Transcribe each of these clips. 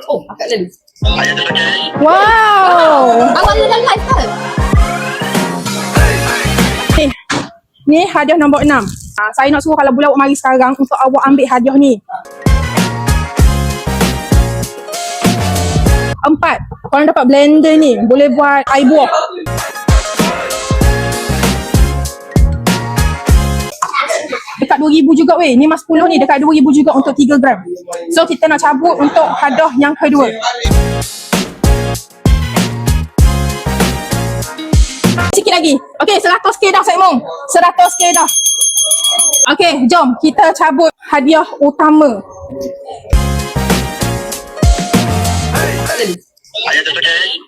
Oh, akak lalu. Wow. Awak dalam live ke? Ni hadiah nombor 6. Saya nak suruh kalau boleh awak mari sekarang untuk awak ambil hadiah ni. 4. Korang dapat blender ni. Boleh buat air buah. Dekat 2,000 juga weh. Ni mas 10 ni dekat 2,000 juga untuk 3 gram. So kita nak cabut untuk hadiah yang kedua. Sikit lagi. Okey, 100k dah Syed Mong. 100k dah. Okey, jom kita cabut hadiah utama.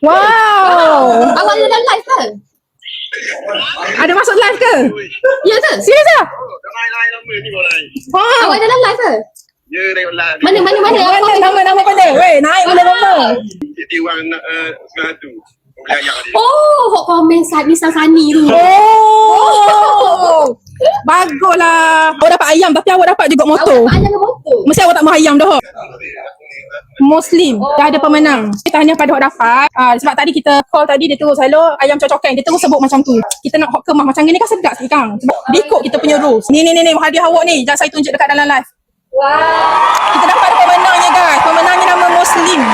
Wow. Awak dalam live ke? Ada masuk live ke? Ya ke? Serius ah? Wow. Awak dalam live ke? Ya, tengok live. Mana? Mana nama pada? Weh, naik boleh nama. Jadi orang nak tu. Belajar dia. Oh, hok komen Nisa Sani tu. Oh. Baguslah. Awak dapat ayam tapi awak dapat juga motor. Awak jangan motor. Mesti awak tak mahu ayam dah. Muslim dah ada pemenang. Kita hanya pada awak dapat. Sebab tadi kita call tadi dia terus hello ayam cocokan. Dia terus sebut macam tu. Kita nak hok kemah macam ni kan sedap sikit kang. Sebab ikut kita punya rules. Ni hadiah awak ni. Jangan saya tunjuk dekat dalam live. Wow. Kita dapat pemenangnya guys. Pemenangnya nama Muslim.